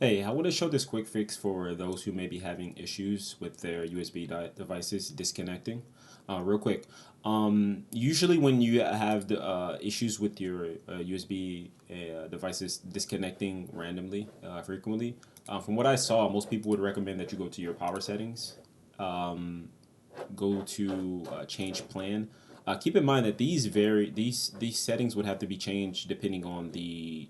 Hey, I want to show this quick fix for those who may be having issues with their USB devices disconnecting. Real quick, usually when you have the issues with your USB devices disconnecting randomly, frequently, from what I saw, most people would recommend that you go to your power settings, go to change plan. Keep in mind that these settings would have to be changed depending on the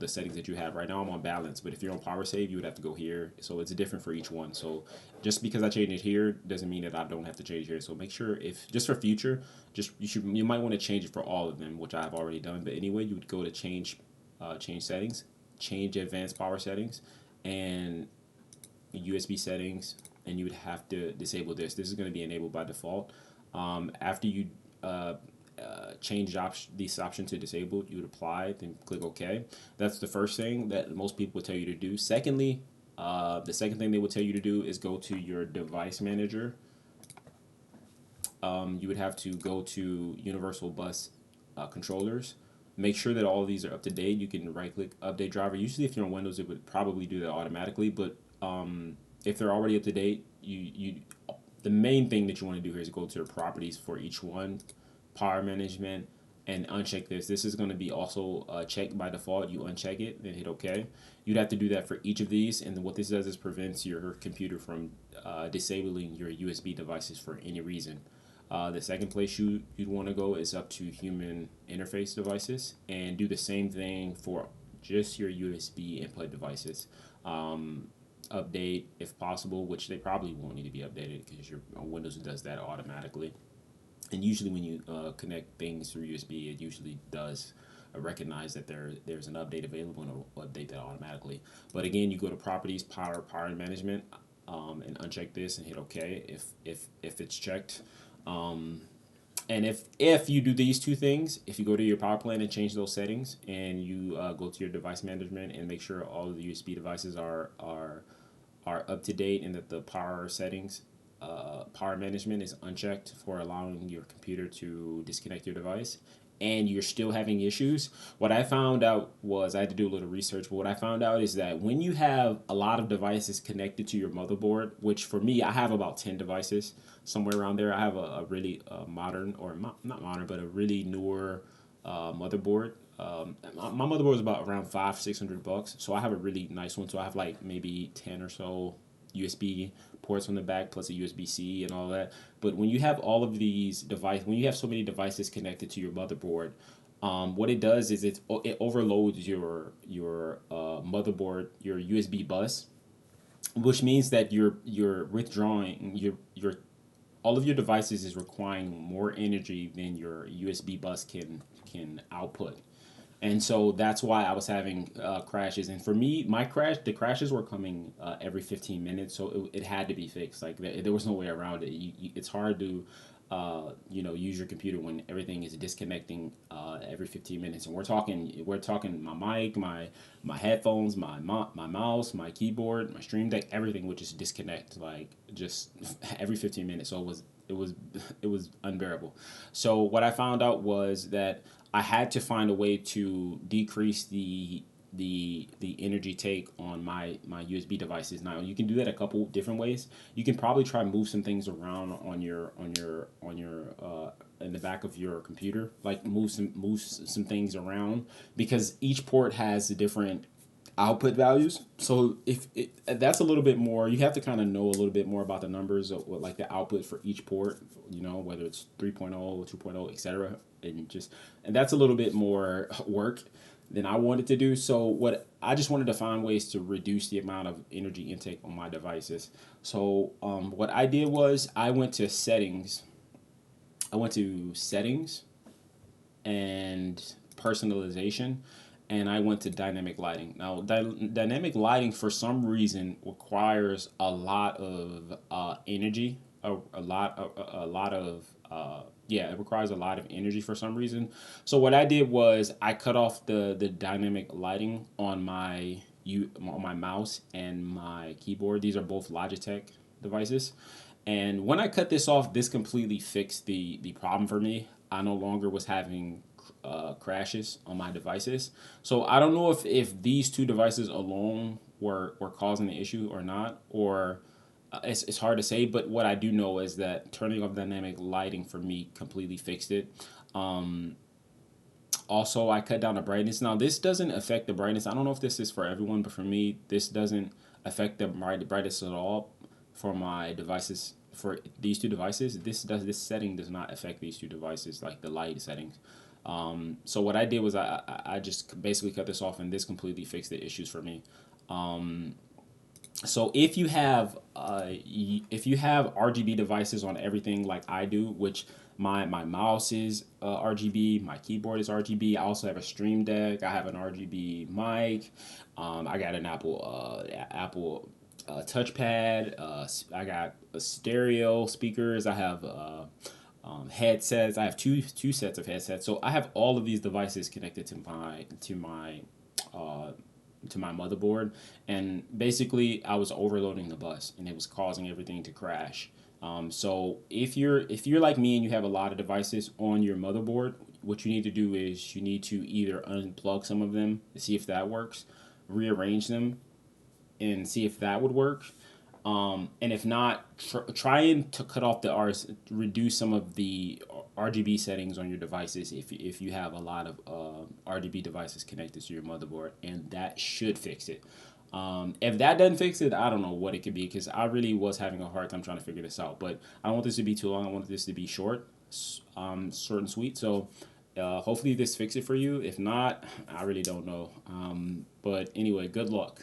settings that you have. Right now I'm on balance, but if you're on power save, you would have to go here. So it's different for each one. So just because I change it here doesn't mean that I don't have to change here. So make sure, if just for future, just you might want to change it for all of them, which I've already done. But anyway, you would go to change settings, change advanced power settings, and USB settings, and you would have to disable this. This is going to be enabled by default. After you uh, change this option to disabled, you would apply, then click OK. That's the first thing that most people will tell you to do. Secondly, the second thing they will tell you to do is go to your device manager. You would have to go to Universal Bus controllers. Make sure that all of these are up to date. You can right click update driver. Usually, if you're on Windows, it would probably do that automatically. But if they're already up to date, you the main thing that you want to do here is go to your properties for each one, power management, and uncheck this. This is going to be also checked by default. You uncheck it, then hit OK. You'd have to do that for each of these, and then what this does is prevents your computer from disabling your USB devices for any reason. The second place you'd want to go is up to human interface devices, and do the same thing for just your USB input devices. Update if possible, which they probably won't need to be updated because your Windows does that automatically. And usually when you connect things through USB, it usually does recognize that there's an update available and it'll update that automatically. But again, you go to properties, power management, and uncheck this and hit OK if it's checked. And if you do these two things, if you go to your power plan and change those settings, and you go to your device management and make sure all of the USB devices are up to date, and that the power settings, power management is unchecked for allowing your computer to disconnect your device, and you're still having issues, what I found out was, I had to do a little research, but what I found out is that when you have a lot of devices connected to your motherboard, which for me, I have about 10 devices, somewhere around there. I have a really modern, or not modern, but a really newer motherboard. My motherboard is about around 500-600 bucks, so I have a really nice one. So I have like maybe 10 or so USB ports on the back, plus a USB C and all that. But when you have all of these devices, when you have so many devices connected to your motherboard, what it does is it overloads your motherboard, your USB bus, which means that you're withdrawing your all of your devices is requiring more energy than your USB bus can output. And so that's why I was having crashes. And for me, the crashes were coming every 15 minutes, so it had to be fixed. Like there was no way around it. It's hard to, use your computer when everything is disconnecting every 15 minutes. And we're talking my mic, my headphones, my mouse, my keyboard, my stream deck, everything would just disconnect like just every 15 minutes. So it was unbearable. So what I found out was that I had to find a way to decrease the energy take on my USB devices. Now you can do that a couple different ways. You can probably try to move some things around on your in the back of your computer, like move some things around, because each port has a different output values. So if that's a little bit more, you have to kind of know a little bit more about the numbers of what, like the output for each port, whether it's 3.0, 2.0, etc. And that's a little bit more work than I wanted to do. So what I just wanted to find ways to reduce the amount of energy intake on my devices. So what I did was I went to settings and personalization, and I went to dynamic lighting. Now, dynamic lighting for some reason requires a lot of energy, it requires a lot of energy for some reason. So what I did was I cut off the dynamic lighting on my mouse and my keyboard. These are both Logitech devices. And when I cut this off, this completely fixed the problem for me. I no longer was having crashes on my devices. So I don't know if these two devices alone were causing the issue or not, or it's hard to say. But what I do know is that turning off dynamic lighting for me completely fixed it. Um, Also, I cut down the brightness. Now, this doesn't affect the brightness. I don't know if this is for everyone, but for me, this doesn't affect the brightness at all for my devices. For these two devices, this setting does not affect these two devices, like the light settings. So what I did was I just basically cut this off, and this completely fixed the issues for me. So if you have RGB devices on everything like I do, which my mouse is RGB, my keyboard is RGB. I also have a Stream Deck. I have an RGB mic. I got an Apple touchpad. I got a stereo speakers. I have headsets. I have two sets of headsets. So I have all of these devices connected uh, to my motherboard, and basically I was overloading the bus, and it was causing everything to crash. So if you're like me and you have a lot of devices on your motherboard, what you need to do is you need to either unplug some of them to see if that works, rearrange them, and see if that would work. And if not, try and to cut off the reduce some of the RGB settings on your devices if you have a lot of RGB devices connected to your motherboard, and that should fix it. If that doesn't fix it, I don't know what it could be, because I really was having a hard time trying to figure this out. But I don't want this to be too long. I want this to be short and sweet. So hopefully this fix it for you. If not, I really don't know. But anyway, good luck.